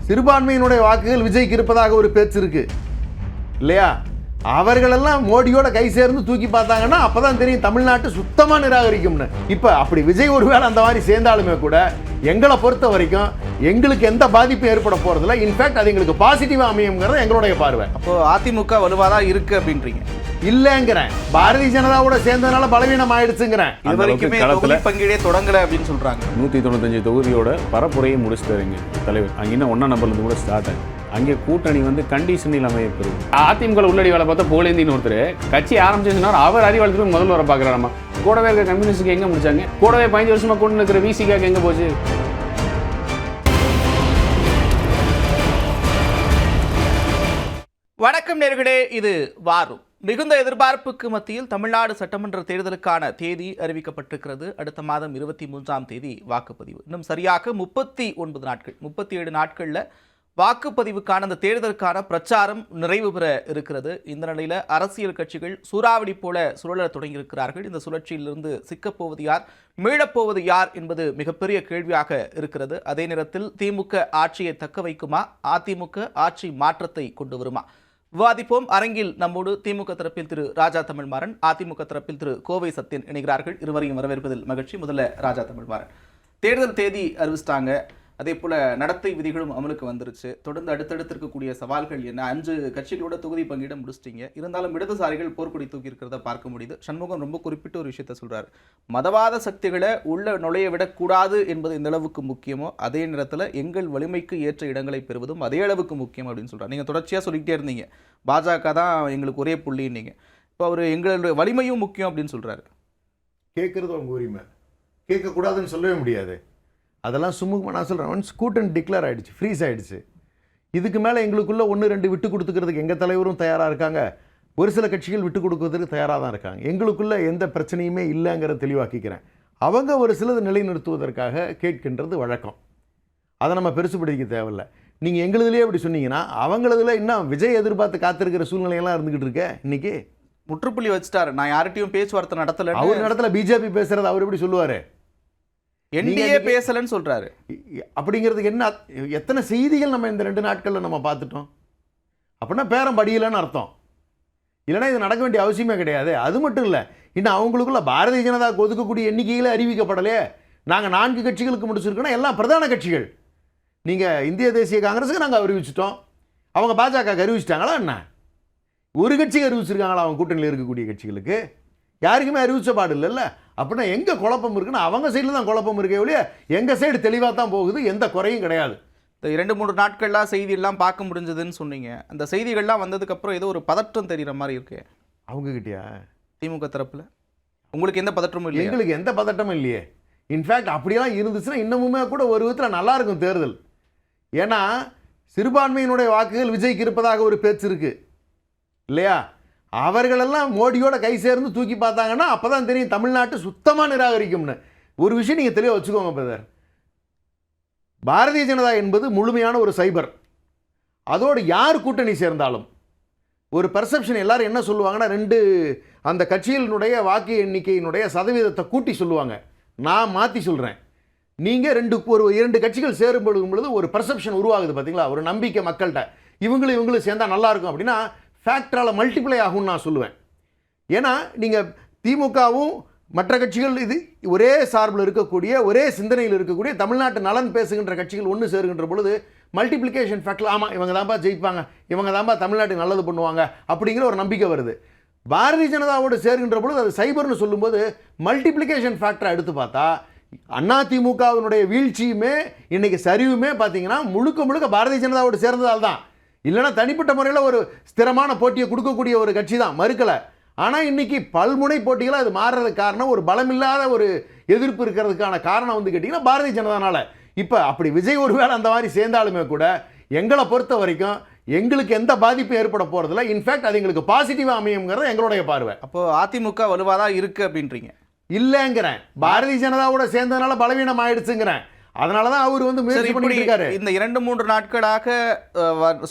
சிறுபான்மையினுடைய வாக்குகள் விஜய்க்கு இருப்பதாக ஒரு பேச்சு இருக்கு இல்லையா? அவர்களெல்லாம் மோடியோட கை சேர்ந்து தூக்கி பார்த்தாங்கன்னா அப்பதான் தெரியும் தமிழ்நாட்டு சுத்தமா நிராகரிக்கும்னு. இப்ப அப்படி விஜய் ஒருவேளை அந்த மாதிரி சேர்ந்தாலுமே கூட எங்களை பொறுத்த வரைக்கும் எங்களுக்கு எந்த பாதிப்பும் ஏற்பட போறதில்ல. இன்ஃபேக்ட் அது எங்களுக்கு பாசிட்டிவா அமையுங்கிறது எங்களுடைய பார்வை. அப்போ அதிமுக வலுவாதான் இருக்கு அப்படின்றீங்க? இல்லங்கிறேன். பாரதிய ஜனதாவோட சேர்ந்ததுனால பலவீனம் ஆயிடுச்சுங்கிறேன். இது வரைக்குமே தொகுதி பங்கீடே தொடங்கல அப்படின்னு சொல்றாங்க. 195 தொகுதியோட பரப்புரையை முடிச்சுட்டாருங்க தலைவர். அங்கே இன்னும் 1ஆம் நம்பர்லேருந்து கூட ஸ்டார்ட் ஆகும். அங்கே கூட்டணி கண்டிஷனில் அமையப்பெறும். அதிமுக உள்ளடி வேலை பார்த்தா போலேந்தின்னு ஒருத்தர் கட்சி ஆரம்பிச்சுன்னா அவர் அறிவாளத்துக்கு முதல்ல வர பார்க்குறாராமா. கூடவே இருக்க கம்யூனிஸ்டுக்கு எங்கே முடிச்சாங்க? கூடவே 15 வருஷமா கொண்டு இருக்கிற விசிகாக்கு எங்கே போச்சு? வணக்கம் நேர்களே, இது வாரும். மிகுந்த எதிர்பார்ப்புக்கு மத்தியில் தமிழ்நாடு சட்டமன்ற தேர்தலுக்கான தேதி அறிவிக்கப்பட்டிருக்கிறது. அடுத்த மாதம் 23ஆம் தேதி வாக்குப்பதிவு. இன்னும் சரியாக 39 நாட்கள், 37 நாட்களில் வாக்குப்பதிவுக்கான அந்த தேர்தலுக்கான பிரச்சாரம் நிறைவு பெற இருக்கிறது. இந்த நிலையில் அரசியல் கட்சிகள் சூறாவளி போல சுழல தொடங்கியிருக்கிறார்கள். இந்த சுழற்சியிலிருந்து சிக்கப்போவது யார், மீளப்போவது யார் என்பது மிகப்பெரிய கேள்வியாக இருக்கிறது. அதே நேரத்தில் திமுக ஆட்சியை தக்க வைக்குமா, அதிமுக ஆட்சி மாற்றத்தை கொண்டு வருமா? விவாதிப்போம். அரங்கில் நம்மோடு திமுக தரப்பில் திரு ராஜா தமிழ்மாறன், அதிமுக தரப்பில் திரு கோவை சத்யன் இணைகிறார்கள். இருவரையும் வரவேற்பதில் மகிழ்ச்சி. முதல்ல ராஜா தமிழ்மாறன், தேர்தல் தேதி அறிவிச்சிட்டாங்க, அதே போல நடத்தை விதிகளும் அமலுக்கு வந்துருச்சு. தொடர்ந்து அடுத்தடுத்து இருக்கக்கூடிய சவால்கள் என்ன? 5 கட்சிகளோட தொகுதி பங்கீட முடிச்சிட்டீங்க. இருந்தாலும் இடதுசாரிகள் போர்க்கொடி தூக்கி இருக்கிறத பார்க்க முடியுது. சண்முகம் ரொம்ப குறிப்பிட்ட ஒரு விஷயத்த சொல்றாரு. மதவாத சக்திகளை உள்ள நுழைய விடக்கூடாது என்பது இந்த அளவுக்கு முக்கியமோ, அதே நேரத்தில் எங்கள் வலிமைக்கு ஏற்ற இடங்களை பெறுவதும் அதே அளவுக்கு முக்கியம் அப்படின்னு சொல்றாரு. நீங்க தொடர்ச்சியா சொல்லிக்கிட்டே இருந்தீங்க பாஜக தான் எங்களுக்கு ஒரே புள்ளின்னீங்க. இப்போ அவர் எங்களுடைய வலிமையும் முக்கியம் அப்படின்னு சொல்றாரு. கேட்கறது உங்க உரிமை, கேட்கக்கூடாதுன்னு சொல்லவே முடியாது. அதெல்லாம் சுமூகமாக நான் சொல்கிறேன். ஒன்ஸ் கூட்டணி டிக்ளேர் ஆகிடுச்சு, ஃப்ரீஸ் ஆகிடுச்சு. இதுக்கு மேலே எங்களுக்குள்ளே 1-2 விட்டு கொடுத்துக்கிறதுக்கு எங்கள் தலைவரும் தயாராக இருக்காங்க. ஒரு சில கட்சிகள் விட்டு கொடுக்கறதுக்கு தயாராக தான் இருக்காங்க. எங்களுக்குள்ளே எந்த பிரச்சனையுமே இல்லைங்கிறத தெளிவாக்கிக்கிறேன். அவங்க ஒரு சிலது நிலைநிறுத்துவதற்காக கேட்கின்றது வழக்கம். அதை நம்ம பெருசுபடுத்திக்க தேவையில்லை. நீங்கள் எங்களுதுலேயே அப்படி சொன்னீங்கன்னா அவங்களதுல இன்னும் விஜய் எதிர்பார்த்து காத்திருக்கிற சூழ்நிலையெல்லாம் இருந்துக்கிட்டு இருக்க. இன்னைக்கு முற்றுப்புள்ளி வச்சுட்டாரு. நான் யார்கிட்டையும் பேச்சுவார்த்தை நடத்தலை. அவர் நடத்தல, பிஜேபி பேசுறது அவர் எப்படி சொல்லுவார்? என்டிஏ பேசலன்னு சொல்றாரு. அப்படிங்கிறதுக்கு என்ன எத்தனை செய்திகள் நம்ம இந்த 2 நாட்களில் நம்ம பார்த்துட்டோம். அப்படின்னா பேரம் படியலன்னு அர்த்தம். இல்லைன்னா இது நடக்க வேண்டிய அவசியமே கிடையாது. அது மட்டும் இல்லை, இன்னும் அவங்களுக்குள்ள பாரதிய ஜனதாவுக்கு ஒதுக்கக்கூடிய எண்ணிக்கையில் அறிவிக்கப்படலே. நாங்கள் 4 கட்சிகளுக்கு முடிச்சிருக்கோன்னா எல்லாம் பிரதான கட்சிகள். நீங்கள் இந்திய தேசிய காங்கிரஸுக்கு நாங்கள் அறிவிச்சிட்டோம், அவங்க பாஜக அறிவிச்சிட்டாங்களா என்ன? ஒரு கட்சிக்கு அறிவிச்சிருக்காங்களா அவங்க கூட்டணியில் இருக்கக்கூடிய கட்சிகளுக்கு? யாருக்குமே அறிவிச்ச பாடு இல்லைல்ல. அப்படின்னா எங்கே குழப்பம் இருக்குன்னா அவங்க சைடில் தான் குழப்பம் இருக்கே ஒழிய எங்கள் சைடு தெளிவாக தான் போகுது, எந்த குறையும் கிடையாது. இந்த 2-3 நாட்கள்லாம் செய்தியெல்லாம் பார்க்க முடிஞ்சதுன்னு சொன்னீங்க. அந்த செய்திகள்லாம் வந்ததுக்கப்புறம் ஏதோ ஒரு பதற்றம் தெரிகிற மாதிரி இருக்கு அவங்ககிட்டயா? திமுக தரப்பில் உங்களுக்கு எந்த பதற்றமும் இல்லை? எங்களுக்கு எந்த பதட்டமும் இல்லையே. இன்ஃபேக்ட் அப்படியெல்லாம் இருந்துச்சுன்னா இன்னமுமே கூட ஒரு விதத்தில் நல்லா இருக்கும் தேர்தல். ஏன்னா சிறுபான்மையினுடைய வாக்குகள் விஜய்க்கு இருப்பதாக ஒரு பேச்சு இருக்கு இல்லையா? அவர்களெல்லாம் மோடியோட கை சேர்ந்து தூக்கி பார்த்தாங்கன்னா அப்பதான் தெரியும் தமிழ்நாட்டு சுத்தமா நிராகரிக்கும்னு. ஒரு விஷயம் நீங்க தெளிவாக வச்சுக்கோங்க பிரதர். பாரதிய ஜனதா என்பது முழுமையான ஒரு சைபர். அதோடு யார் கூட்டணி சேர்ந்தாலும் ஒரு பெர்செப்ஷன் எல்லாரும் என்ன சொல்லுவாங்கன்னா, 2 அந்த கட்சியினுடைய வாக்கு எண்ணிக்கையினுடைய சதவீதத்தை கூட்டி சொல்லுவாங்க. நான் மாற்றி சொல்கிறேன். நீங்கள் 2 கட்சிகள் சேரும்படும் பொழுது ஒரு பெர்செப்ஷன் உருவாகுது பார்த்தீங்களா, ஒரு நம்பிக்கை மக்கள்கிட்ட. இவங்களும் சேர்ந்தா நல்லா இருக்கும் அப்படின்னா ஃபேக்டரால் மல்டிப்ளை ஆகும்னு நான் சொல்லுவேன். ஏன்னா நீங்கள் திமுகவும் மற்ற கட்சிகள் இது ஒரே சார்பில் இருக்கக்கூடிய ஒரே சிந்தனையில் இருக்கக்கூடிய தமிழ்நாட்டு நலன் பேசுகின்ற கட்சிகள் ஒன்று சேருகின்ற பொழுது மல்டிப்ளிகேஷன் ஃபேக்டர், ஆமாம் இவங்க தான்ப்பா ஜெயிப்பாங்க, இவங்க தான்ப்பா தமிழ்நாட்டுக்கு நல்லது பண்ணுவாங்க அப்படிங்கிற ஒரு நம்பிக்கை வருது. பாரதிய ஜனதாவோடு சேர்கின்ற பொழுது அது சைபர்னு சொல்லும்போது மல்டிப்ளிகேஷன் ஃபேக்டரை எடுத்து பார்த்தா அதிமுகவினுடைய வீழ்ச்சியுமே இன்னைக்கு சரிவுமே பார்த்தீங்கன்னா முழுக்க பாரதிய ஜனதாவோடு சேர்ந்ததால் தான். இல்லைன்னா தனிப்பட்ட முறையில் ஒரு ஸ்திரமான போட்டியை கொடுக்கக்கூடிய ஒரு கட்சி தான், மறுக்கலை. ஆனால் இன்னைக்கு பல்முனை போட்டிகளாக அது மாறுறதுக்கு காரணம் ஒரு பலமில்லாத ஒரு எதிர்ப்பு இருக்கிறதுக்கான காரணம் கேட்டிங்கன்னா பாரதிய ஜனதானால. இப்போ அப்படி விஜய் ஒருவேளை அந்த மாதிரி சேர்ந்தாலுமே கூட எங்களை பொறுத்த வரைக்கும் எங்களுக்கு எந்த பாதிப்பும் ஏற்பட போகிறதில்ல. இன்ஃபேக்ட் அது எங்களுக்கு பாசிட்டிவாக அமையுங்கிறது எங்களுடைய பார்வை. அப்போ அதிமுக வலுவாதான் இருக்கு அப்படின்றீங்க? இல்லைங்கிறேன். பாரதிய ஜனதாவோட சேர்ந்ததுனால பலவீனம் ஆயிடுச்சுங்கிறேன். அதனால தான் அவர் முயற்சி பண்ணிட்டு இருக்காரு. இந்த 2-3 நாட்களாக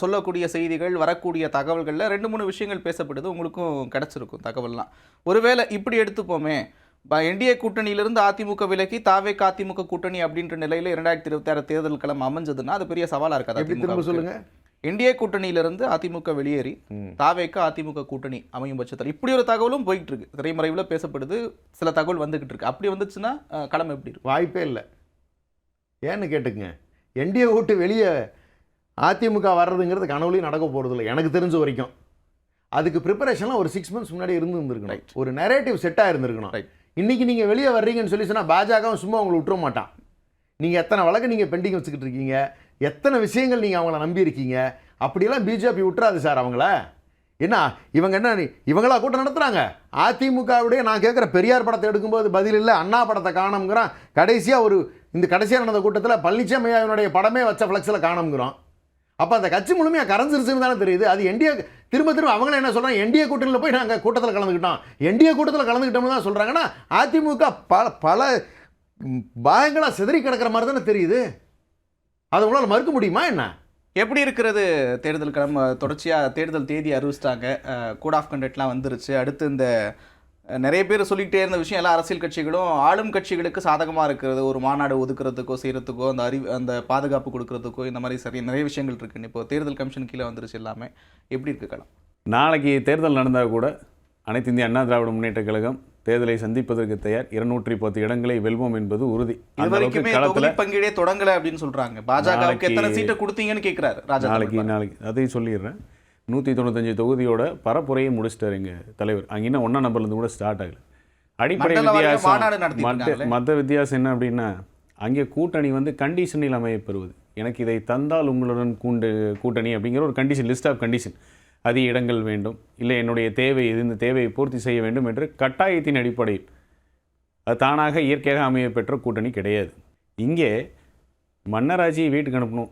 சொல்லக்கூடிய செய்திகள், வரக்கூடிய தகவல்களில் 2-3 விஷயங்கள் பேசப்படுது. உங்களுக்கும் கிடைச்சிருக்கும் தகவல்லாம். ஒருவேளை இப்படி எடுத்துப்போமே, என்டிஏ கூட்டணியிலிருந்து அதிமுக விலகி தாவேக அதிமுக கூட்டணி அப்படின்ற நிலையில 2026 தேர்தல் களம் அமைஞ்சதுன்னா அது பெரிய சவாலா இருக்காது. எப்படி திரும்ப சொல்லுங்க. என்டிஏ கூட்டணியிலிருந்து அதிமுக வெளியேறி தாவேக அதிமுக கூட்டணி அமையும் பட்சத்தில் இப்படி ஒரு தகவலும் போயிட்டு இருக்கு, திரைமறைவில் பேசப்படுது, சில தகவல் வந்துகிட்டு இருக்கு. அப்படி வந்துச்சுன்னா களம் எப்படி இருக்கும்? வாய்ப்பே இல்லை. ஏன்னு கேட்டுக்குங்க, என்டிஏ விட்டு வெளியே அதிமுக வர்றதுங்கிறது கனவுலையும் நடக்க போகிறது இல்லை எனக்கு தெரிஞ்ச வரைக்கும். அதுக்கு ப்ரிப்பரேஷன்லாம் ஒரு 6 months முன்னாடி இருந்துருக்கணும். ஒரு நரேட்டிவ் செட்டாக இருந்திருக்கணும். இன்றைக்கி நீங்கள் வெளியே வர்றீங்கன்னு சொல்லி சொன்னால் பாஜகவும் சும்மா உங்களை விட்டுற மாட்டான். நீங்கள் எத்தனை வழக்கு நீங்கள் பெண்டிங் வச்சுக்கிட்டு இருக்கீங்க, எத்தனை விஷயங்கள் நீங்கள் அவங்கள நம்பியிருக்கீங்க. அப்படியெல்லாம் பிஜேபி விட்டுறாது சார் அவங்கள. என்ன இவங்க என்ன இவங்களா கூட்டம் நடத்துகிறாங்க? அதிமுகவுடைய நான் கேட்குற பெரியார் படத்தை எடுக்கும்போது பதில் இல்லை, அண்ணா படத்தை காணோங்கிறான். கடைசியாக இந்த கடைசியாக நடந்த கூட்டத்தில் பழனிசாமி ஐயாவினுடைய படமே வச்ச ஃப்ளெக்ஸில் காணோங்கிறோம். அப்போ அந்த கட்சி முழுமையாக கரைஞ்சிருச்சுன்னு தானே தெரியுது. அது என்டிஏ திரும்ப அவங்களே என்ன சொல்கிறாங்க, என்டிஏ கூட்டணியில் போய் நாங்கள் கூட்டத்தில் கலந்துக்கிட்டோம், என்டிஏ கூட்டத்தில் கலந்துக்கிட்டோம்னு தான் சொல்கிறாங்கன்னா அதிமுக பல பாகங்களாக சிதறி கிடக்கிற மாதிரி தானே தெரியுது. அதை உங்களால் மறுக்க முடியுமா என்ன? எப்படி இருக்கிறது தேர்தல் களம்? தொடர்ச்சியாக தேர்தல் தேதி அறிவிச்சிட்டாங்க, கோட் ஆஃப் கண்டக்ட்லாம் வந்துருச்சு. அடுத்து இந்த நிறைய பேர் சொல்லிக்கிட்டே இருந்த விஷயம் எல்லா அரசியல் கட்சிகளும் ஆளும் கட்சிகளுக்கு சாதகமாக இருக்கிறது, ஒரு மாநாடு ஒதுக்குறதுக்கோ செய்கிறதுக்கோ அந்த பாதுகாப்பு கொடுக்கறதுக்கோ இந்த மாதிரி சரி நிறைய விஷயங்கள் இருக்குன்னு இப்போ தேர்தல் கமிஷன் கீழே வந்துருச்சு எல்லாமே. எப்படி இருக்கு களம்? நாளைக்கு தேர்தல் நடந்தால் கூட அனைத்து இந்திய அண்ணா திராவிட முன்னேற்ற கழகம் தேர்தலை சந்திப்பதற்கு தயார். 210 இடங்களை வெல்வோம் என்பது உறுதி. பங்கீடே தொடங்கலை அப்படின்னு சொல்றாங்க. பாஜகவுக்கு எத்தனை சீட்டை கொடுத்தீங்கன்னு கேட்கிறாரு ராஜா. நாளைக்கு அதையும் சொல்லிடுறேன். 195 தொகுதியோட பரப்புரையை முடிச்சிட்டாரு எங்கள் தலைவர். அங்கே இன்னும் 1ஆம் நம்பர்லேருந்து கூட ஸ்டார்ட் ஆகலை. அடிப்படை வித்தியாசம் மற்ற வித்தியாசம் என்ன அப்படின்னா, அங்கே கூட்டணி வந்து கண்டிஷனில் அமையப்பெறுவது. எனக்கு இதை தந்தால் உங்களுடன் கூட்டணி அப்படிங்கிற ஒரு கண்டிஷன், லிஸ்ட் ஆஃப் கண்டிஷன். அதிக இடங்கள் வேண்டும், இல்லை என்னுடைய தேவை இது, இந்த தேவையை பூர்த்தி செய்ய வேண்டும் என்று கட்டாயத்தின் அடிப்படையில் அது தானாக இயற்கையாக அமையப்பெற்ற கூட்டணி கிடையாது. இங்கே மன்னராட்சியை வீட்டுக்கு அனுப்பணும்,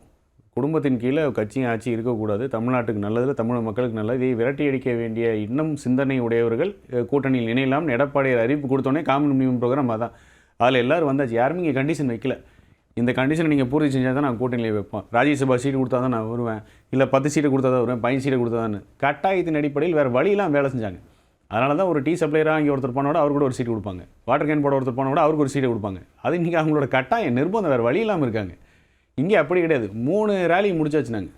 குடும்பத்தின் கீழே கட்சியும் ஆட்சி இருக்கக்கூடாது, தமிழ்நாட்டுக்கு நல்லதில் தமிழ் மக்களுக்கு நல்லது, இதை விரட்டி அடிக்க வேண்டிய இன்னும் சிந்தனை உடையவர்கள் கூட்டணியில் இணையலாம். எடப்பாடியார் அறிவிப்பு கொடுத்தோன்னே காமன் மினிமம் ப்ரோக்ராம் அதான். அதில் எல்லோரும் வந்தாச்சு, யாருமே இங்கே கண்டிஷன் வைக்கல. இந்த கண்டிஷனை நீங்கள் பூர்த்தி செஞ்சால் தான் நான் கூட்டணியில் வைப்போம். ராஜ்யசபா சீட்டு கொடுத்தா தான் நான் வருவேன், இல்லை 10 சீட்டு கொடுத்தா தான் வருவேன், 15 சீட்டு கொடுத்தா தான். கட்டாயத்தின் அடிப்படையில் வேறு வழியெல்லாம் வேலை செஞ்சாங்க. அதனால தான் ஒரு டீ சப்ளையராக இங்கே ஒருத்தர் போனோட அவர் கூட ஒரு சீட்டு கொடுப்பாங்க, வாட்டர் கேன் போட ஒருத்தர் போனோட அவருக்கு ஒரு சீட்டை கொடுப்பாங்க. அது இன்றைக்கி அவங்களோட கட்டாயம் நிர்பந்தம், வேறு வழி இல்லாமல் இருக்காங்க. இங்கே அப்படி கிடையாது. 3 ரேலி முடிச்சாச்சு. நாங்கள்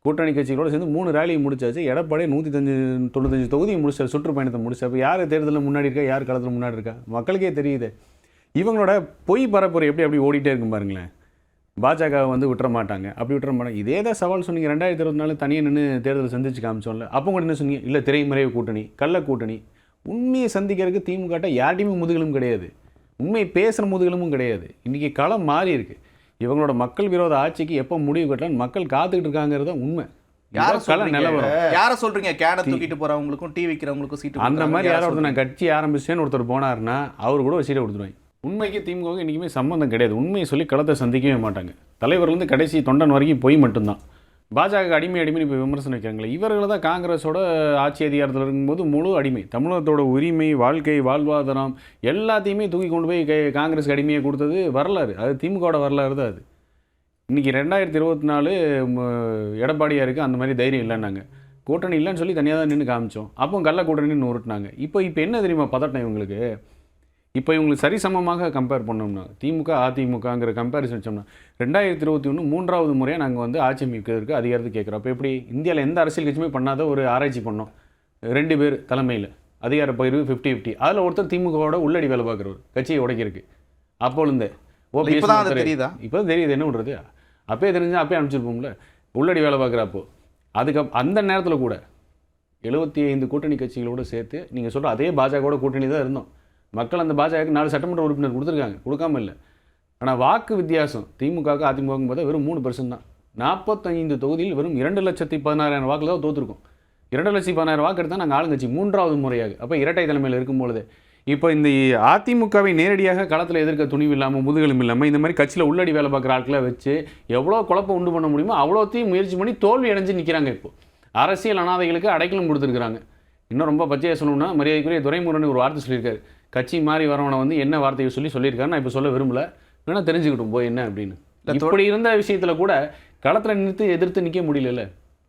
கூட்டணி கட்சிகளோடு சேர்ந்து 3 ரேலி முடிச்சாச்சு. எடப்பாடி 195 தொகுதியை முடிச்சார், சுற்றுப்பயணத்தை முடிச்சு. அப்போ யார் தேர்தலில் முன்னாடி இருக்கா, யார் களத்தில் முன்னாடி இருக்கா மக்களுக்கே தெரியுது. இவங்களோட பொய் பரப்புரை எப்படி ஓடிட்டே இருக்கும் பாருங்களேன். பாஜக வந்து விட்டுற மாட்டாங்க, அப்படி விட்டுற மாட்டாங்க. இதே தான் சவால் சொன்னீங்க. 2024 தனியாக நின்று தேர்தலை சந்திச்சு காமிச்சோம்ல, அப்போ கூட என்ன சொன்னீங்க? இல்லை திரைமறைவு கூட்டணி, கள்ள கூட்டணி. உண்மையை சந்திக்கிறதுக்கு திமுக யார்ட்டையுமே முதுகலும் கிடையாது, உண்மையை பேசுகிற முதுகலும் கிடையாது. இன்றைக்கி களம் மாறி இருக்குது. இவங்களோட மக்கள் விரோத ஆட்சிக்கு எப்போ முடிவு கட்டலான்னு மக்கள் காத்துக்கிட்டு இருக்காங்கிறது உண்மை. யாரை சொல்றீங்க? கேனை தூக்கிட்டு போறவங்களுக்கும் டீ வைக்கிறவங்களுக்கும் சீட்டு அந்த மாதிரி யாராவது நான் கட்சி ஆரம்பிச்சேன்னு ஒருத்தர் போனாருன்னா அவர் கூட ஒரு சீட்டை கொடுத்துருவாங்க. உண்மைக்கு திமுக இன்றைக்குமே சம்மந்தம் கிடையாது. உண்மையை சொல்லி களத்தை சந்திக்கவே மாட்டாங்க. தலைவர்லேருந்து கடைசி தொண்டன் வரைக்கும் போய் மட்டும்தான். பாஜக அடிமை இப்போ விமர்சனம் வைக்கிறாங்களே, இவர்களை தான் காங்கிரஸோட ஆட்சி அதிகாரத்தில் இருக்கும்போது முழு அடிமை. தமிழகத்தோட உரிமை, வாழ்க்கை, வாழ்வாதாரம் எல்லாத்தையுமே தூக்கி கொண்டு போய் காங்கிரஸுக்கு அடிமையை கொடுத்தது வரலாறு. அது திமுகவோட வரலாறு தான் அது. இன்றைக்கி 2024 எடப்பாடியாருக்கு அந்த மாதிரி தைரியம் இல்லைன்னாங்க. கூட்டணி இல்லைன்னு சொல்லி தனியாக தான் நின்று காமிச்சோம். அப்போ கள்ள கூட்டணின்னு உருட்டினாங்க. இப்போ என்ன தெரியுமா பதட்டம் இவங்களுக்கு? இப்போ இவங்களுக்கு சரிசமமாக கம்பேர் பண்ணோம்னா திமுக அதிமுகங்கிற கம்பேரிசன் வச்சோம்னா 2021 3வது முறையாக நாங்கள் வந்து ஆட்சி அமைக்கிறதுக்கு அதிகாரத்தை கேட்குறோம். அப்போ எப்படி இந்தியாவில் எந்த அரசியல் கட்சியுமே பண்ணாத ஒரு ஆராய்ச்சி பண்ணோம். 2 பேர் தலைமையில் அதிகார பகிர்வு 50-50. அதில் ஒருத்தர் திமுகவோட உள்ளடி வேலை பார்க்குறவர், கட்சியை உடைக்கிறதுக்கு. அப்போலேருந்தே தெரியுதா? இப்போ தெரியுது என்ன பண்ணுறது? அப்போயே தெரிஞ்சால் அப்போயே அனுப்பிச்சிருப்போம்ல. உள்ளடி வேலை பார்க்குறப்போ அந்த நேரத்தில் கூட 75 கூட்டணி கட்சிகளோடு சேர்த்து நீங்கள் சொல்கிற அதே பாஜகவோட கூட்டணி தான் இருந்தோம். மக்கள் அந்த பாஜகவுக்கு 4 சட்டமன்ற உறுப்பினர் கொடுத்துருக்காங்க, கொடுக்காம இல்லை. ஆனால் வாக்கு வித்தியாசம் திமுகவுக்கு அதிமுகவுக்கும் பார்த்தா வெறும் 3% தான். 45 தொகுதியில் வெறும் 2,16,000 வாக்கில் தான் தோற்றுருக்கோம். 2,16,000 வாக்கு எடுத்தால் நாங்கள் ஆளுங்கட்சி 3வது முறையாக. அப்போ இரட்டை தலைமையில் இருக்கும்பொழுது இப்போ இந்த அதிமுகவை நேரடியாக களத்தில் எதிர்க்க துணிவு இல்லாமல் முதுகெலும்பு இல்லாமல் இந்த மாதிரி கட்சியில் உள்ளடி வேலை பார்க்குற ஆட்களை வச்சு எவ்வளோ குழப்பம் உண்டு பண்ண முடியுமோ அவ்வளோத்தையும் முயற்சி பண்ணி தோல்வி அடைஞ்சு நிற்கிறாங்க. இப்போ அரசியல் அனாதைகளுக்கு அடைக்கலம் கொடுத்துருக்குறாங்க. இன்னும் ரொம்ப பச்சையாக சொல்லணும்னா மரியாதைக்குரிய துரைமுருகன் ஒரு வார்த்தை சொல்லியிருக்காரு. கட்சி மாறி வரவனை வந்து என்ன வார்த்தையை சொல்லியிருக்காரு, நான் இப்போ சொல்ல விரும்பல, வேணால் தெரிஞ்சுக்கிட்டும் போய் என்ன அப்படின்னு. இப்படி இருந்த விஷயத்தில் கூட களத்தில் எதிர்த்து நிற்க முடியல.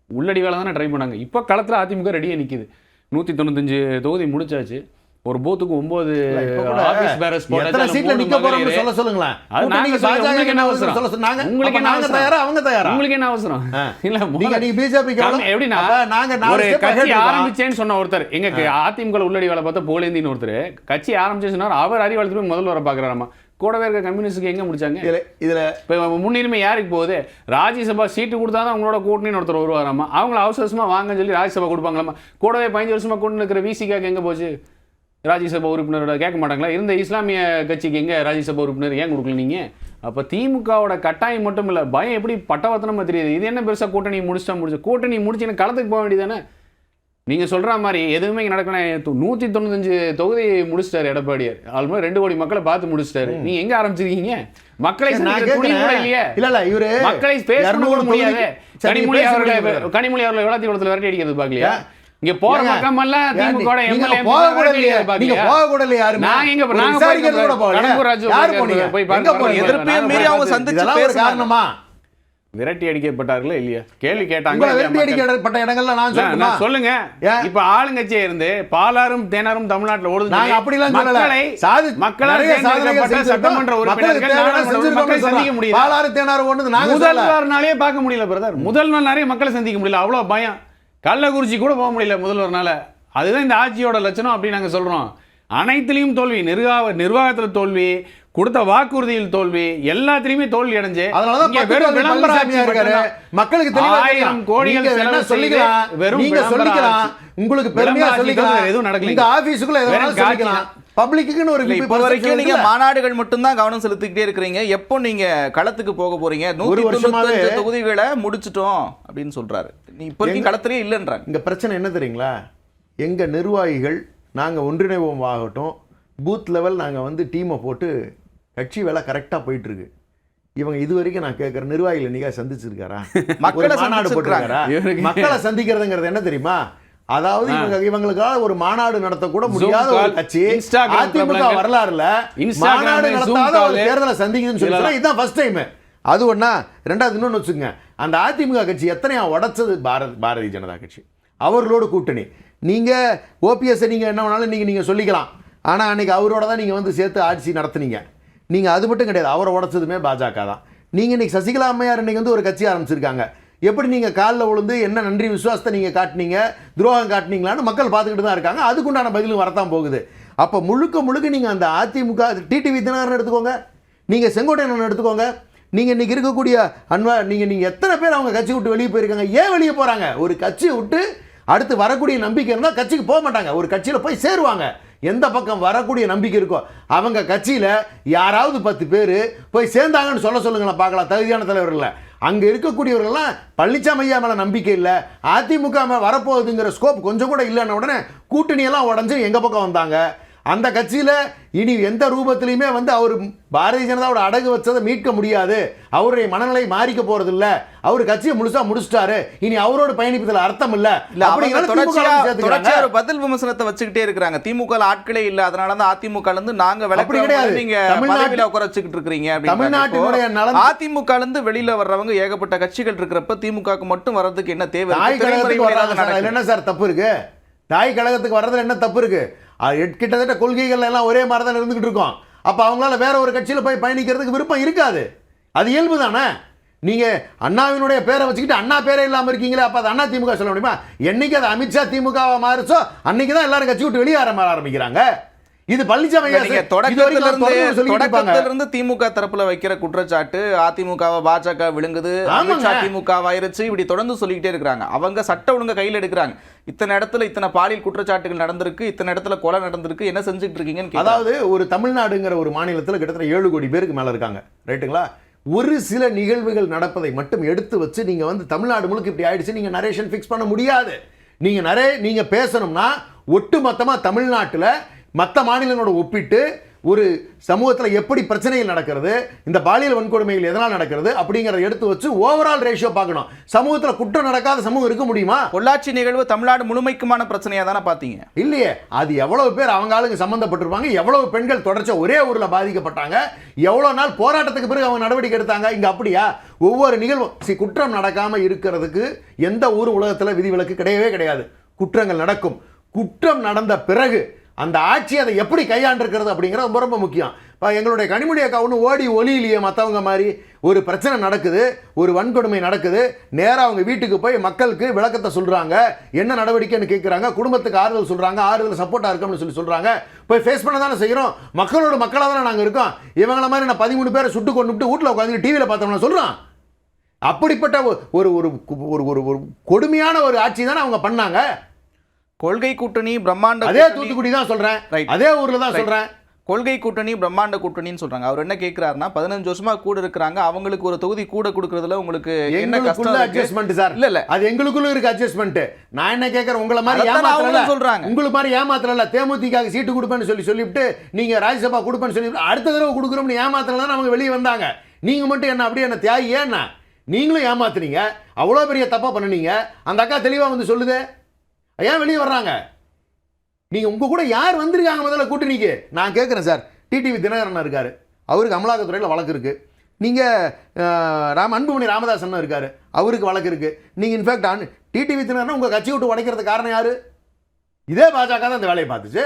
உள்ளடி வேலை தானே ட்ரை பண்ணாங்க. இப்போ களத்தில் அதிமுக ரெடியாக நிற்கிது. 195 தொகுதி முடிச்சாச்சு. ஒரு பூத்துக்கு 9 இப்ப கூட ஆபீஸ் பேரஸ் எத்தனை சீட்ல நிக்க போறோம்னு சொல்ல சொல்லுங்களேன். அது நாங்க நீங்க சொல்லுங்க, பாஜக உங்களுக்கு என்ன அவசரம்? சொல்ல சொன்னாங்க. உங்களுக்கு என்ன நாங்க அவசரம்? தயாரா அவங்க தயாரா? உங்களுக்கு என்ன அவசரம்? இல்ல நீங்க பிஜேபிக்கு எப்படின்னா நாங்க ஒரு கட்சி ஆரம்பிச்சேன்னு சொன்ன ஒருத்தர் எங்க அதிமுக உள்ளடி வேலை பார்த்தா போலேந்தின்னு ஒருத்தர் கட்சி ஆரம்பிச்சேன்னு சொன்னார். அவர் அறிவாளத்துக்கு போய் முதல்ல வர பாக்குறாராமா. கூடவே இருக்க கம்யூனிஸ்டுக்கு எங்க முடிச்சாங்க? இதுல இப்போ முன்னுரிமை யாருக்கு போகுது? ராஜ்யசபா சீட்டு கொடுத்தா தான் அவங்களோட கூட்டணின்னு ஒருத்தர் வருவாராமா. அவங்கள அவசரமா வாங்கன்னு சொல்லி ராஜ்யசபா கொடுப்பாங்களாமா. கூடவே 15 வருஷமா கொண்டு இருக்கிற விசிகாக்கு எங்க போச்சு? ராஜ்யசபா உறுப்பினரோட கேட்க மாட்டாங்களா? இருந்த இஸ்லாமிய கட்சிக்கு எங்க ராஜ்யசபா உறுப்பினர் ஏன் கொடுக்கல நீங்க? அப்போ திமுகவோட கட்டாயம் மட்டும் இல்லை, பயம் எப்படி பட்டவத்தனமா தெரியுது. இது என்ன பெருசாக கூட்டணி முடிச்சு கூட்டணி முடிச்சுன்னு களத்துக்கு போக வேண்டியதானே? நீங்கள் சொல்கிற மாதிரி எதுவுமே நடக்கணும். 195 தொகுதி முடிச்சிட்டாரு எடப்பாடியார். ஆல்மோஸ்ட் 2 கோடி மக்களை பார்த்து முடிச்சிட்டாரு. நீங்க எங்க ஆரம்பிச்சிருக்கீங்க? மக்களை இல்லையே, மக்களை பேச கூட முடியாது. கனிமொழி அவர்களை விளாத்திக்குளத்தில் விரட்டி அடிக்கிறது பார்க்கலையா? இங்க போற பக்கம் எல்லாம் திமுக எம்எல்ஏ போக கூட இல்லையா? நீங்க போக கூட இல்லையா? நாங்க எங்க விசாரிக்கிறது கூட போகல. யார் போனீங்க? போய் பாருங்க. எதிர்ப்பையும் மீறி அவங்க சந்திச்சு பேச காரணமா விரட்டி அடிக்கப்பட்டார்களா இல்லையா? கேள்வி கேட்டாங்க. விரட்டி அடிக்கப்பட்ட இடங்கள்ல நான் சொல்றேன். சொல்லுங்க. இப்ப ஆளுங்கட்சியா இருந்து பாலாரும் தேனாரும் தமிழ்நாட்டுல ஓடுது. நாங்க அப்படிலாம் சொல்லல. மக்களால் தேர்ந்தெடுக்கப்பட்ட சட்டமன்ற உறுப்பினர்கள் மக்களை சந்திக்க முடியல. பாலாறு தேனாரும் ஓடுது நாங்க முதல்வர்னாலே பார்க்க முடியல பிரதர். முதல்வர் நிறைய மக்களை சந்திக்க முடியல. அவ்வளவு பயம். கள்ளக்குறிச்சி கூட போக முடியல முதல்வர்னால. அதுதான் இந்த ஆட்சியோட லட்சணம் அப்படி நாங்கள் சொல்கிறோம். அனைத்துலேயும் தோல்வி, நிர்வாகத்தில் தோல்வி, கொடுத்த வாக்குறுதியில் தோல்வி, எல்லாத்திலையுமே தோல்வி அடைஞ்சு மக்களுக்கு 1000 கோடிகள் சொல்லிக்கலாம். வெறும் சொல்லிக்கலாம், உங்களுக்கு பெருமையா சொல்லிக்கலாம். எதுவும் நடக்கல. இந்த ஆபீஸ்க்குள்ள எதுவும் சொல்லிக்கலாம். பப்ளிக்குன்னு ஒரு இப்போ வரைக்கும் நீங்க மாநாடுகள் மட்டும் தான் கவனம் செலுத்திக்கிட்டே இருக்கிறீங்க. எப்போ நீங்க களத்துக்கு போக போறீங்க? 195 தொகுதிகளை முடிச்சிட்டோம் அப்படின்னு சொல்றாரு. நீ இப்போ வரைக்கும் களத்திலே இல்லைன்றாங்க. இங்க பிரச்சனை என்ன தெரியுங்களா? எங்க நிர்வாகிகள் நாங்க ஒன்றிணைவோம் ஆகட்டும், பூத் லெவல் நாங்க வந்து டீமை போட்டு கட்சி வேலை கரெக்டா போயிட்டு இருக்கு. இவங்க இது வரைக்கும் நான் கேட்கிற நிர்வாகிகள் நீங்க சந்திச்சிருக்காரா? மக்களை மாநாடு போட்டுருக்காரா? மக்களை சந்திக்கிறதுங்கிறது என்ன தெரியுமா? அதாவது இவங்களுக்காக ஒரு மாநாடு நடத்த கூட முடியாத ஒரு கட்சி அதிமுக வரலாறுல மாநாடு நடத்தாத ஒரு தேர்தலை சந்திக்குதுன்னு சொல்லி இதுதான் ஃபர்ஸ்ட் டைம். அது ஒண்ணா. ரெண்டாவது இன்னொன்னு வச்சுக்கோங்க, அந்த அதிமுக கட்சி எத்தனையா உடைச்சது பாரதிய ஜனதா கட்சி அவர்களோட கூட்டணி. நீங்க ஓபிஎஸ் நீங்க என்ன வேணாலும் நீங்க சொல்லிக்கலாம். ஆனா அன்னைக்கு அவரோட தான் நீங்க வந்து சேர்த்து ஆட்சி நடத்துனீங்க. நீங்க அது மட்டும் கிடையாது, அவரை உடைச்சதுமே பாஜக தான். நீங்க இன்னைக்கு சசிகலா அம்மையார் இன்னைக்கு வந்து ஒரு கட்சி ஆரம்பிச்சிருக்காங்க. எப்படி நீங்கள் காலில் விழுந்து என்ன நன்றி விசுவாசத்தை நீங்கள் காட்டினீங்க, துரோகம் காட்டினீங்களான்னு மக்கள் பார்த்துக்கிட்டு தான் இருக்காங்க. அதுக்குண்டான பதிலும் வரத்தான் போகுது. அப்போ முழுக்க நீங்கள் அந்த அதிமுக டிடிவி தினகரன் எடுத்துக்கோங்க, நீங்கள் செங்கோட்டையன் எடுத்துக்கோங்க, நீங்கள் இன்றைக்கி இருக்கக்கூடிய நீங்கள் எத்தனை பேர் அவங்க கட்சி விட்டு வெளியே போயிருக்காங்க? ஏன் வெளியே போகிறாங்க? ஒரு கட்சியை விட்டு அடுத்து வரக்கூடிய நம்பிக்கை இருந்தால் கட்சிக்கு போக மாட்டாங்க. ஒரு கட்சியில் போய் சேருவாங்க. எந்த பக்கம் வரக்கூடிய நம்பிக்கை இருக்கோ அவங்க கட்சியில் யாராவது 10 பேர் போய் சேர்ந்தாங்கன்னு சொல்லுங்களேன் பார்க்கலாம். தகுதியான தலைவர்கள் அங்கே இருக்கக்கூடியவர்கள்லாம் பழனிசாமி ஐயா மேலே நம்பிக்கை இல்லை, அதிமுக மேலே வரப்போகுதுங்கிற ஸ்கோப் கொஞ்சம் கூட இல்லைன்ன உடனே கூட்டணியெல்லாம் உடஞ்சி எங்கள் பக்கம் வந்தாங்க. அந்த கட்சியில் இனி எந்த ரூபத்திலையுமே வந்து அவர் பாரதிய ஜனதாவோட அடகு வச்சதை மீட்க முடியாது. அவருடைய மனநிலை மாறிக்க போறது இல்ல. அவர் கட்சியை முழுசா முடிச்சிட்டாரு, இனி அவரோட பயணிப்பதில் அர்த்தம் இல்ல. ஒரு பதில் விமர்சனத்தை வச்சுக்கிட்டே இருக்கிறாங்க. திமுக ஆட்களே இல்ல, அதனால தான் அதிமுக இருந்து நாங்க நீங்க பதவியில குறைச்சிக்கிட்டு இருக்கீங்க. தமிழ்நாட்டினுடைய அதிமுக இருந்து வெளியில வர்றவங்க ஏகப்பட்ட கட்சிகள் இருக்கிறப்ப திமுக மட்டும் வர்றதுக்கு என்ன தேவை? என்ன சார் தப்பு இருக்கு? தாய் கழகத்துக்கு வர்றதுல என்ன தப்பு இருக்கு? கிட்டத்தட்ட கொள்கைகள் எல்லாம் ஒரே மாதிரி தான் இருந்துகிட்டு இருக்கோம். அப்ப அவங்களால வேற ஒரு கட்சியில போய் பயணிக்கிறதுக்கு விருப்பம் இருக்காது. அது இயல்பு தானே. நீங்க அண்ணாவினுடைய பேரை வச்சுக்கிட்டு அண்ணா பேரே இல்லாம இருக்கீங்களே, அப்ப அது அண்ணா திமுக சொல்ல முடியுமா? என்னைக்கு அது அமித்ஷா திமுகவா மாறுச்சோ அன்னைக்கு தான் எல்லாரும் கட்சி விட்டு வெளியே ஆரம்பிக்கிறாங்க. இது பழனிசாமி தொடக்கத்திலிருந்து திமுக தரப்புல வைக்கிற குற்றச்சாட்டு அதிமுகவை பாஜக விழுங்குது, அமித்ஷா திமுக ஆயிருச்சு, இப்படி தொடர்ந்து சொல்லிக்கிட்டே இருக்கிறாங்க. அவங்க சட்ட ஒழுங்க கையில் எடுக்கிறாங்க. இத்தனை இடத்துல இத்தனை பாலியல் குற்றச்சாட்டுகள் நடந்திருக்கு, இத்தனை இடத்துல கொலை நடந்திருக்கு, என்ன செஞ்சுட்டு இருக்கீங்கன்னு. அதாவது ஒரு தமிழ்நாடுங்கிற ஒரு மாநிலத்தில் கிட்டத்தட்ட 7 கோடி பேருக்கு மேல இருக்காங்க, ரைட்டுங்களா? ஒரு சில நிகழ்வுகள் நடப்பதை மட்டும் எடுத்து வச்சு நீங்க வந்து தமிழ்நாடு முழுக்க இப்படி ஆயிடுச்சு நீங்க நரேஷன் ஃபிக்ஸ் பண்ண முடியாது. நீங்க பேசணும்னா ஒட்டுமொத்தமா தமிழ்நாட்டில் மற்ற மாநிலங்களோட ஒப்பிட்டு ஒரு சமூகத்தில் எப்படி பிரச்சனைகள் நடக்கிறது, இந்த பாலியல் வன்கொடுமைகள் எதனால் நடக்கிறது அப்படிங்கிறத எடுத்து வச்சு ஓவரால் ரேஷியோ பார்க்கணும். சமூகத்தில் குற்றம் நடக்காத சமூகம் இருக்க முடியுமா? பொள்ளாச்சி நிகழ்வு தமிழ்நாடு முழுமைக்குமான பிரச்சனையா தானே பார்த்தீங்க? இல்லையே. அது எவ்வளவு பேர் அவங்க ஆளுங்க சம்பந்தப்பட்டிருப்பாங்க, எவ்வளவு பெண்கள் தொடர்ச்சியா ஒரே ஊர்ல பாதிக்கப்பட்டாங்க, எவ்வளவு நாள் போராட்டத்துக்கு பிறகு அவங்க நடவடிக்கை எடுத்தாங்க. இங்க அப்படியா? ஒவ்வொரு நிகழ்வும் குற்றம் நடக்காம இருக்கிறதுக்கு எந்த ஊர் உலகத்தில் விதிவிலக்கு கிடையவே கிடையாது. குற்றங்கள் நடக்கும். குற்றம் நடந்த பிறகு அந்த ஆட்சி அதை எப்படி கையாண்டிருக்கிறது அப்படிங்கிறது ரொம்ப ரொம்ப முக்கியம். இப்போ எங்களுடைய கனிமொழி அக்கா ஒன்றும் ஓடி ஒலியிலேயே மற்றவங்க மாதிரி ஒரு பிரச்சனை நடக்குது, ஒரு வன்கொடுமை நடக்குது, நேராக அவங்க வீட்டுக்கு போய் மக்களுக்கு விளக்கத்தை சொல்கிறாங்க, என்ன நடவடிக்கைன்னு கேட்குறாங்க, குடும்பத்துக்கு ஆறுதல் சொல்கிறாங்க, ஆறுதல் சப்போர்ட்டாக இருக்கோம்னு சொல்கிறாங்க. போய் ஃபேஸ் பண்ண தானே செய்கிறோம், மக்களோட மக்களாக தானே நாங்கள் இருக்கோம். இவங்கள மாதிரி நான் 13 பேரை சுட்டு கொண்டு விட்டு வீட்டில் உட்காந்து டிவியில் பார்த்தோம்னா சொல்கிறோம். அப்படிப்பட்ட ஒரு ஒரு ஒரு கொடுமையான ஒரு ஆட்சி தானே அவங்க பண்ணாங்க. கொள்கை கூட்டணி பிரம்மாண்ட அதே தூத்துக்குடி தான் சொல்றேன், அதே ஊர்ல தான் சொல்றேன். கொள்கை கூட்டணி பிரம்மாண்ட கூட்டணின்னு சொல்றாங்க. அவர் என்ன கேட்கிறாருன்னா 15 வருஷமா கூட இருக்கிறாங்க, அவங்களுக்கு ஒரு தொகுதி கூட கொடுக்கறதுல உங்களுக்கு என்ன கஷ்டம்? Adjustment sir. இல்ல அது எங்களுக்குள்ள இருக்கு அட்ஜஸ்ட்மென்ட். நான் என்ன கேட்கறேன், உங்களை மாதிரி ஏமாத்தல சொல்றாங்க, உங்களுக்கு மாதிரி ஏமாத்தல. தேமுதிக சீட்டு கொடுப்பேன்னு சொல்லிவிட்டு நீங்க ராஜ்யசபா கொடுப்பேன்னு சொல்லி அடுத்த தடவை கொடுக்குறோம்னு ஏமாத்தல தான் அவங்க வெளியே வந்தாங்க. நீங்க மட்டும் என்ன அப்படியே என்ன தியாகி? ஏன்னா நீங்களும் ஏமாத்துறீங்க, அவ்வளோ பெரிய தப்பா பண்ணுனீங்க. அந்த அக்கா தெளிவாக வந்து சொல்லுது, ஏன் வெளியே வர்றாங்க? நீங்கள் உங்கள் கூட யார் வந்திருக்காங்க முதல்ல கூட்டணிக்கு? நான் கேட்குறேன் சார். டிடிவி தினகரன் இருக்கார், அவருக்கு அமலாக்கத்துறையில் வழக்கு இருக்குது. நீங்கள் அன்புமணி ராமதாசன் இருக்கார், அவருக்கு வழக்கு இருக்குது. நீங்கள் இன்ஃபேக்ட் டிடிவி தினகரன் உங்கள் கட்சி விட்டு உடைக்கிறதுக்கு காரணம் யார்? இதே பாஜக தான் இந்த வேலையை பார்த்துச்சு.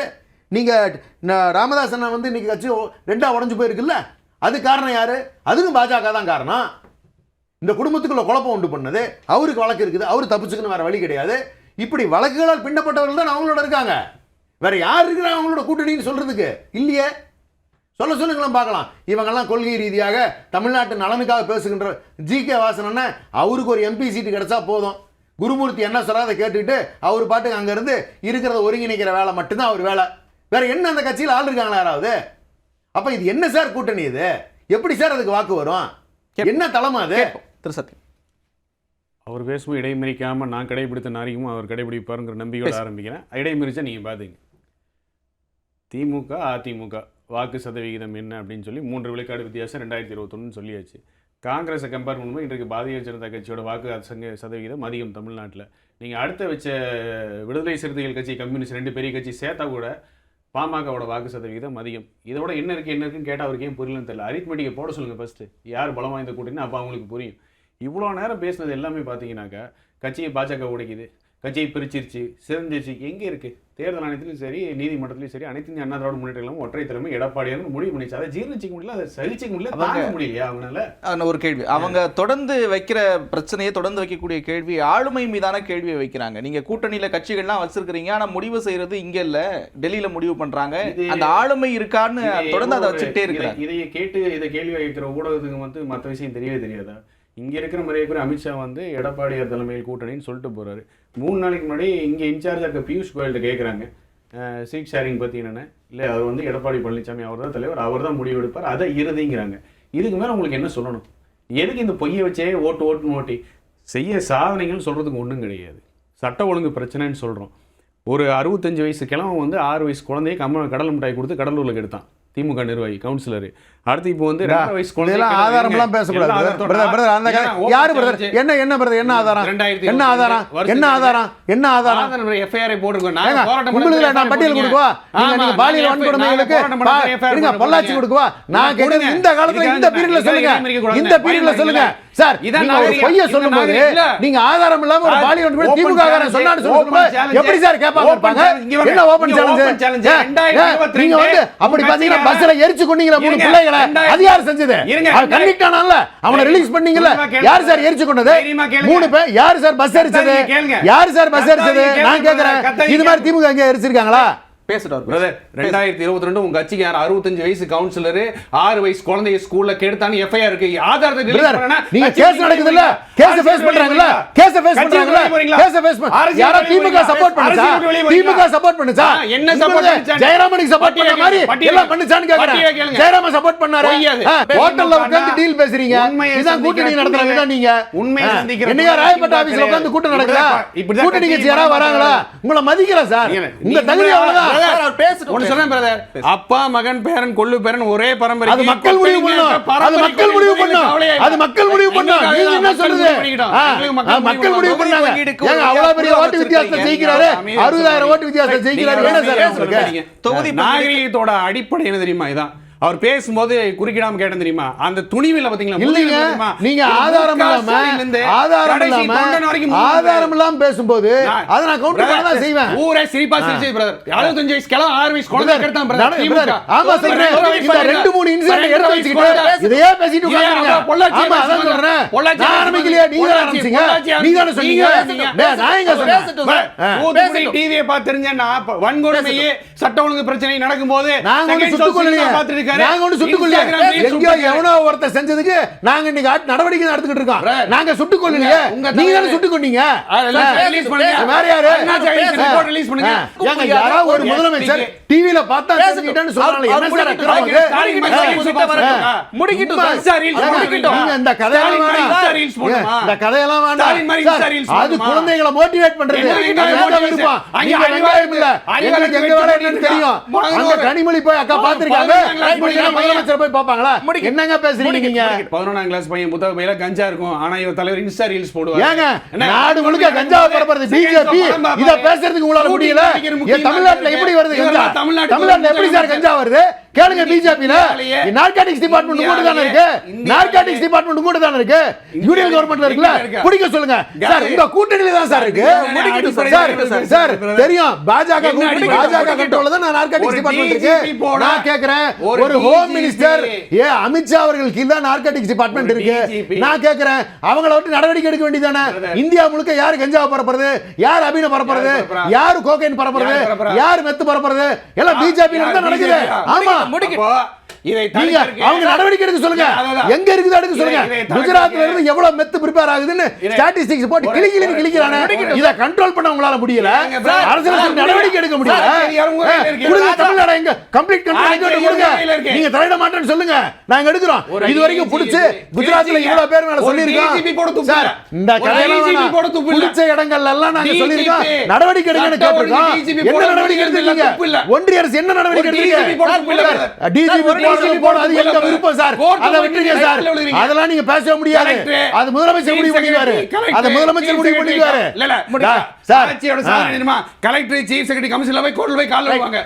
நீங்கள் ராமதாசனை வந்து இன்றைக்கி கட்சி 2ஆக உடஞ்சி போயிருக்குல்ல, அது காரணம் யார்? அதுவும் பாஜக தான் காரணம். இந்த குடும்பத்துக்குள்ள குழப்பம் உண்டு பண்ணது அவருக்கு வழக்கு இருக்குது, அவர் தப்பிச்சுக்குன்னு வேற வழி கிடையாது. இப்படி வழக்குகளால் பின்னப்பட்டவர்கள் தான் அவங்களோட இருக்காங்க. வேற யார் இருக்கிறாங்க அவங்களோட கூட்டணின்னு சொல்றதுக்கு? இல்லையே. சொல்லுங்களேன் பார்க்கலாம். இவங்கெல்லாம் கொள்கை ரீதியாக தமிழ்நாட்டு நலனுக்காக பேசுகின்ற ஜி.கே. வாசன் அவருக்கு ஒரு எம்பி சீட்டு கிடைச்சா போதும், குருமூர்த்தி என்ன சொல்றா அதை கேட்டுக்கிட்டு அவர் பாட்டுக்கு அங்கிருந்து இருக்கிறத ஒருங்கிணைக்கிற வேலை மட்டும்தான் அவர் வேலை. வேற என்ன அந்த கட்சியில் ஆள் இருக்காங்களா யாராவது? அப்ப இது என்ன சார் கூட்டணி? இது எப்படி சார் அதுக்கு வாக்கு வரும்? என்ன தலைமை அது? திருசத்தியம் அவர் பேசும்போது இடைமறிக்காமல் நான் கடைபிடித்த நாரியும் அவர் கடைபிடிப்பாருங்கிற நம்பிக்கையோட ஆரம்பிக்கிறேன். இடைமறிச்சா நீங்கள் பார்த்துங்க. திமுக அதிமுக வாக்கு சதவிகிதம் என்ன அப்படின்னு சொல்லி 3 விழுக்காடு வித்தியாசம் 2021 சொல்லியாச்சு. காங்கிரஸை கம்பேர் பண்ணும்போது இன்றைக்கு பாரதிய ஜனதா கட்சியோட வாக்கு சதவிகிதம் அதிகம் தமிழ்நாட்டில். நீங்கள் அடுத்த வச்ச விடுதலை சிறுத்தைகள் கட்சி, கம்யூனிஸ்ட் 2 பெரிய கட்சி சேர்த்தா கூட பாமகவோட வாக்கு சதவிகிதம் அதிகம். இதோட என்ன இருக்குன்னு கேட்டால் அவருக்கு ஏன் புரியலன்னு தெரியல. அரித்மெட்டிக்கை போட சொல்லுங்கள் ஃபஸ்ட்டு, யார் பலம் வாய்ந்த கூட்டணின்னு அப்போ அவங்களுக்கு புரியும். இவ்வளோ நேரம் பேசுனது எல்லாமே பார்த்தீங்கன்னாக்கா கட்சியை பாஜக உடைக்குது, கட்சியை பிரிச்சிருச்சு, சிறந்துருச்சு. எங்கே இருக்குது? தேர்தல் ஆணையத்திலும் சரி, நீதிமன்றத்திலும் சரி, அனைத்து இந்திய அண்ணா திராவிட முன்னேற்ற கழகம் ஒற்றை தலைமை எடப்பாடியார் முடிவு பண்ணிச்சு. அதை ஜீர்ணிச்சிக்க முடியல, அதை சகிச்சிக்க முடியல, தாங்க முடியலையா அவங்களால? ஒரு கேள்வி, அவங்க தொடர்ந்து வைக்கிற பிரச்சனையை, தொடர்ந்து வைக்கக்கூடிய கேள்வி ஆளுமை மீதான கேள்வியை வைக்கிறாங்க. நீங்க கூட்டணியில கட்சிகள்லாம் வச்சிருக்கிறீங்க, ஆனா முடிவு செய்யறது இங்க இல்ல, டெல்லியில முடிவு பண்றாங்க. அந்த ஆளுமை இருக்கான்னு தொடர்ந்து அதை வச்சுக்கிட்டே இருக்கிறாங்க. இதையை கேட்டு இதை கேள்வி வைக்கிற ஊடகத்துக்கு வந்து மற்ற விஷயம் தெரியவே தெரியாதா? இங்கே இருக்கிற மரியாதைக்குரிய அமித்ஷா வந்து எடப்பாடியார் தலைமையில் கூட்டணின்னு சொல்லிட்டு போகிறாரு. 3 நாளைக்கு முன்னாடி இங்கே இன்சார்ஜாக இருக்க பியூஷ் கோயல்கிட்ட கேட்குறாங்க, சீட் ஷேரிங் பற்றி என்னென்ன. இல்லை, அவர் வந்து எடப்பாடி பழனிசாமி அவர் தான் தலைவர், அவர் தான் முடிவு எடுப்பார், அதை இறுதிங்கிறாங்க. இதுக்கு மேலே உங்களுக்கு என்ன சொல்லணும்? எதுக்கு இந்த பொய்யை வச்சே ஓட்டுன்னு ஓட்டி செய்ய சாதனைகள் சொல்கிறதுக்கு ஒன்றும் கிடையாது. சட்ட ஒழுங்கு பிரச்சனைன்னு சொல்கிறோம். ஒரு 65 வயசு கிழமை வந்து 6 வயசு குழந்தைய கடல் மிட்டாய் கொடுத்து கடலூரில் எடுத்தான் திமுக நிர்வாகி கவுன்சிலர். அடுத்து இப்போ வந்து 2 வயசு குழந்தை ஆதாரம்லாம் பேசக்கூடாது. எஃப்ஐஆர் போட்டுருக்கோம். பட்டியல் கொடுக்குவா, பாலியல் வன்கொடுமைகளுக்கு பொள்ளாச்சி கொடுக்குவா. நான் கேட்டது இந்த காலத்துல இந்த பீரியட்ல சொல்லுங்க, இந்த பீரியட்ல சொல்லுங்க சார். பொய்ய சொல்லும் போது நீங்க ஆதாரம் இல்லாம ஒரு பாலியல் வன்கொடுமை திமுக சொன்னான்னு சொல்லுங்க, எப்படி சார் கேட்பாங்க? என்ன ஓபன் சேலஞ்ச்? நீங்க வந்து அப்படி பாத்தீங்கன்னா பஸ்ல எரிச்சு கொண்டீங்களா 3 பிள்ளைகளை, அது யார் செஞ்சது? கண்டிட்டானல்ல, அவனை ரிலீஸ் பண்ணீங்கல்ல, யார் சார் எரிச்சு கொண்டது? 3 பேர் யார் சார் பஸ் எரிச்சது? யார் சார் பஸ் எரிச்சது? நான் கேக்குறேன், இது மாதிரி திமுக எங்க எரிச்சிருக்காங்களா? பேசுறாரு பிரதர். 2022 உங்க கட்சிக்கு யார் 65 வயசு கவுன்சிலர் 6 வயசு குழந்தைய ஸ்கூல்ல கேட்டான்னு எஃப்ஐஆர் இருக்கு. ஆதாரத்தை ரிலீஸ் பண்ணனா நீங்க கேஸ் நடக்குது இல்ல, கேஸ் ஃபேஸ் பண்றாங்கல, கேஸ் ஃபேஸ் பண்றாங்கல, கேஸ் ஃபேஸ் யாரா திமுக சப்போர்ட் பண்ணுச்சா? திமுக சப்போர்ட் பண்ணுச்சா? என்ன சப்போர்ட் பண்ணுச்சா? ஜெயராமனுக்கு சப்போர்ட் பண்ண மாதிரி எல்லாம் பண்ணுச்சான்னு கேக்குறேன். ஜெயராம சப்போர்ட் பண்ணாரு, ஹோட்டல்ல உட்கார்ந்து டீல் பேசுறீங்க. இதான் கூட்டணி நடத்துறீங்க. நீங்க உண்மையை சந்திக்கிற என்னையா ராயப்பட்ட ஆபீஸ்ல உட்கார்ந்து கூட்டம் நடக்குதா? கூட்டணி கட்சி யாரா வராங்களா? உங்களை மதிக்கல சார், உங்க தகுதி அவ்வளவுதான். அப்பா மகன் பேரன் கொள்ளு பேரன் ஒரே பரம்பரை. அது மக்கள் முடிவு பண்ணும், அது மக்கள் முடிவு பண்ணும், அது மக்கள் முடிவு பண்ணும். நீங்க என்ன சொல்றது? மக்கள் முடிவு பண்ணாங்க. ஏங்க அவ்வளவு பெரிய ஓட்டு வித்தியாசத்துல ஜெயிக்கிறாரு, 60,000 ஓட்டு வித்தியாசத்துல ஜெயிக்கிறாரு. என்ன சார் உங்களுக்கு? தொகுதி நாகரிகத்தோட அடிப்படை என்ன தெரியுமா? இதான் அவர் பேசும்போது குறுக்கிடாம கேட்டேன் தெரியுமா? அந்த துணிவில பாத்தீங்களா? இல்லைங்க, நீங்க ஆதாரம் இல்லாம பேசும்போது அதை நான் கவுண்டர் பண்ண தான் செய்வேன். ஊரே சிரிப்பா சிரிச்சது பிரதர். 75 வயசு கிளம் 6 வயசு குழந்தை கேட்டான் பிரதர். ஆமா சொல்றேன், இந்த 2-3 இன்சிடென்ட் எடுத்து வச்சிட்டு இதையே பேசிட்டு உட்கார்ந்தீங்க. ஆமா அதான் சொல்றேன். நான் ஆரம்பிக்கலையா? நீங்க தான் ஆரம்பிச்சீங்க. நீங்க தான சொன்னீங்க. நான் எங்க சொன்னேன்? டிவியை பார்த்து தெரிஞ்சேன்னா வன்கொடுமையே சட்ட ஒழுங்கு பிரச்சனை நடக்கும்போது நாங்க ஒண்ணு சுட்டுக் கொள்ளலையே. நாங்க ஒண்ணு சுட்டுக் கொள்ளலையே. எங்கயோ எவனோ ஒருத்தர் செஞ்சதுக்கு நாங்க இன்னைக்கு நடவடிக்கை எடுத்துக்கிட்டு இருக்கோம். நாங்க சுட்டுக் கொள்ளலையே. நீங்க தான சுட்டுக் கொண்டீங்க. ரிலீஸ் பண்ணுங்க. வேற யாரு? ரிப்போர்ட் ரிலீஸ் பண்ணுங்க. ஏங்க யாராவது ஒரு முதலமைச்சர் டிவில பார்த்தா தெரிஞ்சிட்டேன்னு சொல்றாங்க. என்ன சார் அக்கிரமம் இது? முடிக்கிட்டு நீங்க இந்த கதையெல்லாம் வேணாம். இந்த கதையெல்லாம் வேணாம். அது குழந்தைகளை மோட்டிவேட் பண்றது. நீங்க வெங்காயம் இல்ல. எங்களுக்கு எங்க வேலை என்னன்னு தெரியும். அந்த கனிமொழி போய் அக்கா பாத்திருக்காங்க. முதலமைச்சர் போய் பாப்பாங்களா? என்னங்க பேசுறீங்க நீங்க? 11ஆம் கிளாஸ் பையன் புத்தக பையில கஞ்சா இருக்கும். ஆனா இவ தலைவர் இன்ஸ்டா ரீல்ஸ் போடுவார். ஏங்க நாடு முழுக்க கஞ்சாவை பரப்புறது பிஜேபி. இத பேசுறதுக்கு உங்களால முடியல. ஏன் தமிழ்நாட்டுல எப்படி வருது கஞ்சா? தமிழ்நாட்டுல எப்படி சார் கஞ்சா வருது? கேளுங்க பிஜேபில. நார்காட்டிக்ஸ் டிபார்ட்மெண்ட் கூட தான இருக்கு. நார்காட்டிக்ஸ் டிபார்ட்மெண்ட் கூட தான இருக்கு. யூனியன் கவர்மெண்ட்ல இருக்குல. குடிக்க சொல்லுங்க. சார் உங்க கூட்டணியில தான் சார் இருக்கு. சார் சார் தெரியும். பாஜக கண்ட்ரோல்ல தான் நார்காட்டிக்ஸ் டிபார்ட்மெண்ட் இருக்கு. நான் கேக்குறேன், ஒரு ஹோம் மினிஸ்டர் அமித்ஷா அவர்கள் கீழ தான் நார்காட்டிக்ஸ் டிபார்ட்மெண்ட் இருக்கு. நான் கேக்குறேன், அவங்கள விட்டு நடவடிக்கை எடுக்க வேண்டியதானே? இந்தியா முழுக்க யாரு கஞ்சா பரப்புறது, யார் அபின பரப்புறது, யாரு கோகைன் பரப்புறது, யார் மெத்து பரப்புறது, எல்லாம் பிஜேபி தான் நடக்குது. ஆமா அவங்க நடவடிக்கை எடுக்க சொல்லுங்க. எங்க இருக்குது எடுக்க சொல்லுங்க. குஜராத்ல இருந்து எவ்வளவு மெத்து பிரிப்பேர் ஆகுதுன்னு ஸ்டாட்டிஸ்டிக்ஸ் போட்டு கிளிக்கிலின்னு கிளிக்கிறானே. இத கண்ட்ரோல் பண்ண உங்களால முடியல. அரசியல் நடவடிக்கை எடுக்க முடியல. கொடுங்க தமிழ்நாடு எங்க கம்ப்ளீட் கண்ட்ரோல் எங்க கொடுங்க. நீங்க தலையிட மாட்டேன்னு சொல்லுங்க. நாங்க எடுக்கிறோம். இது வரைக்கும் புடிச்சு குஜராத்ல இவ்வளவு பேர் மேல சொல்லிருக்கோம். சார் இந்த கதையெல்லாம் புடிச்ச இடங்கள்ல எல்லாம் நாங்க சொல்லிருக்கோம். நடவடிக்கை எடுங்கன்னு கேட்டிருக்கோம். என்ன நடவடிக்கை எடுத்தீங்க? ஒன்றிய அரசு என்ன நடவடிக்கை எடுத்தீங்க? டிஜிபி போடாது எங்க விருப்பம் சார். அத விட்டுங்க சார். அதெல்லாம் நீங்க பேச முடியாது. அது முதலமைச்சர் முடிவு பண்ணிடுவாரு. அது முதலமைச்சர் முடிவு பண்ணிடுவாரு. இல்ல சார் ஆட்சியோட சாதனை என்னமா? கலெக்டர் சீஃப் செக்ரட்டரி கமிஷன்ல போய் கோர்ட்ல போய் கால் வைவாங்க.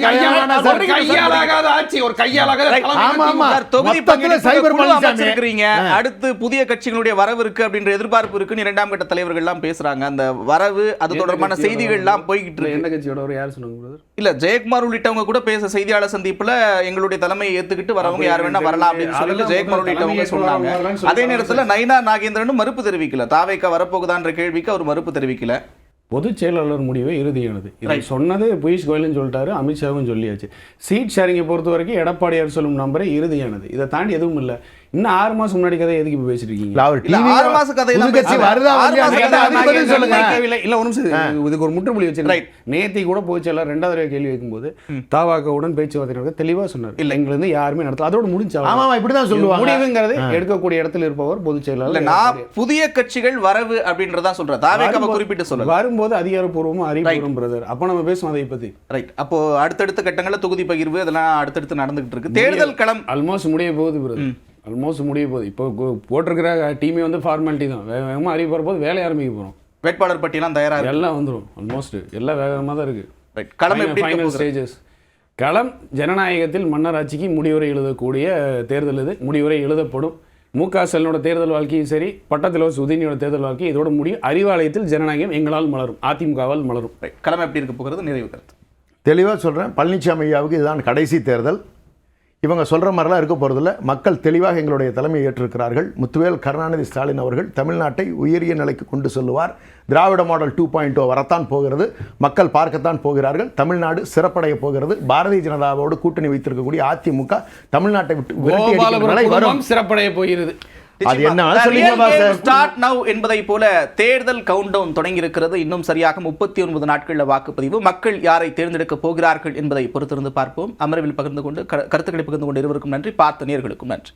கையாலாகாத ஆட்சி, ஒரு கையாலாகாத தலைமை. ஆமா ஆமா சார், தொகுதி பங்கில சைபர் பாலிசி இருக்கீங்க. அடுத்து புதிய கட்சிகளுடைய வரவு இருக்கு அப்படின்ற எதிர்பார்ப்பு இருக்குன்னு இரண்டாம் கட்ட தலைவர்கள் எல்லாம் பேசுறாங்க. அந்த வரவு அது தொடர்பான செய்திகள் எல்லாம் போயிட்டு இருக்கு. என்ன கட்சியோட ஒரு யார் சொன்னாங்க பிரதர்? இல்ல ஜெயக்குமார் உள்ளிட்டவங்க கூட பேச செய்தியாளர் சந்திப்புல எங்களுடைய தலைமையை ஏத்துக்கிட்டு வரவங்க யார் வேணா வரலாம் அப்படின்னு சொல்லிட்டு ஜெயக்குமார் உள்ளிட்டவங்க சொன்னாங்க. அதே நேரத்துல நயினா நாகேந்திரனும் மறுப்பு தெரிவிக்கல. தாவேக்கா வரப்போகுதான்ற கேள்விக்கு அவர் மறுப்பு தெரிவிக்கல. பொதுச் செயலாளர் முடிவு இறுதியானது. இதை சொன்னது பியூஷ் கோயலும் சொல்லிட்டாரு, அமித்ஷாவும் சொல்லியாச்சு. சீட் ஷேரிங்கை பொறுத்த வரைக்கும் எடப்பாடியார் சொல்லும் நம்பரே இறுதியானது. இதை தாண்டி எதுவும் இல்லை. இன்னும் 6 மாசம் முன்னாடி கதை எதுக்கு இப்ப பேசிட்டு இருக்கீங்க? 6 மாச கதையெல்லாம் இல்ல ஒரு நிமிஷம், இதுக்கு ஒரு முற்றுப்புள்ளி வச்சிருக்கேன். நேத்தி கூட பொதுச் செயலாளர் 2வது தடவை கேள்வி வைக்கும்போது தாவாக்கவுடன் பேச்சுவார்த்தை தெளிவா சொன்னார். இல்ல எங்க இருந்து யாருமே நடத்தல, அதோட முடிஞ்சு. ஆமா இப்படிதான் சொல்லுவாங்க. முடிவுங்கிறது எடுக்கக்கூடிய இடத்துல இருப்பவர் பொதுச் செயலாளர். நான் புதிய கட்சிகள் வரவு அப்படின்றதா சொல்றேன். தாவேக்காவை குறிப்பிட்டு சொல்றேன். வரும்போது அதிகாரப்பூர்வமா அறிவிக்கிறோம் பிரதர். அப்ப நம்ம பேசுவோம் அதை பத்தி. ரைட். அப்போ அடுத்தடுத்த கட்டங்கள்ல தொகுதி பகிர்வு அதெல்லாம் அடுத்தடுத்து நடந்துகிட்டு இருக்கு. தேர்தல் களம் ஆல்மோஸ்ட் முடிய போகுது பிரதர். ஆல்மோஸ்ட் முடிய போகுது. இப்போ போட்டிருக்கிற டீமே வந்து ஃபார்மாலிட்டி தான். வேகமாக அறிவிக்கிற போது வேலையை ஆரம்பிக்க போகிறோம். வேட்பாளர் பட்டியலாம் தயாராக எல்லாம் வந்துடும். ஆல்மோஸ்ட் எல்லாம் வேகமாக தான் இருக்குது. ரைட். களம் எப்படி ஃபைனல் ஸ்டேஜஸ். களம் ஜனநாயகத்தில் மன்னராட்சிக்கு முடிவுரை எழுதக்கூடிய தேர்தல் இது. முடிவுரை எழுதப்படும். மு.க.ஸ்டாலினோட தேர்தல் வாழ்க்கையும் சரி, பட்டத்தலைவர் உதயநிதியோட தேர்தல் வாழ்க்கை இதோட முடியும். அறிவாலயத்தில் ஜனநாயகம் எங்களால் மலரும், அதிமுகவால் மலரும். களம் எப்படி இருக்க போகிறது? நிறைவு கருத்து தெளிவாக சொல்கிறேன். பழனிசாமி ஐயாவுக்கு இதுதான் கடைசி தேர்தல். இவங்க சொல்கிற மாதிரிலாம் இருக்க போகிறதில்ல. மக்கள் தெளிவாக எங்களுடைய தலைமையை ஏற்றிருக்கிறார்கள். முத்துவேல் கருணாநிதி ஸ்டாலின் அவர்கள் தமிழ்நாட்டை உயரிய நிலைக்கு கொண்டு செல்லுவார். திராவிட மாடல் 2.0 வரத்தான் போகிறது. மக்கள் பார்க்கத்தான் போகிறார்கள். தமிழ்நாடு சிறப்படைய போகிறது. பாரதிய ஜனதாவோடு கூட்டணி வைத்திருக்கக்கூடிய அதிமுக தமிழ்நாட்டை விட்டு சிறப்படைய போகிறது. அது என்ன ஸ்டார்ட் நவ் என்பதை போல தேர்தல் கவுண்டவுன் தொடங்கி இருக்கிறது. இன்னும் சரியாக 39 நாட்களில் வாக்குப்பதிவு. மக்கள் யாரை தேர்ந்தெடுக்க போகிறார்கள் என்பதை பொறுத்திருந்து பார்ப்போம். அமர்வில் பகிர்ந்து கொண்டு கருத்துக்களை பகிர்ந்து கொண்டு இருவருக்கும் நன்றி. பார்த்த நேயர்களுக்கும் நன்றி.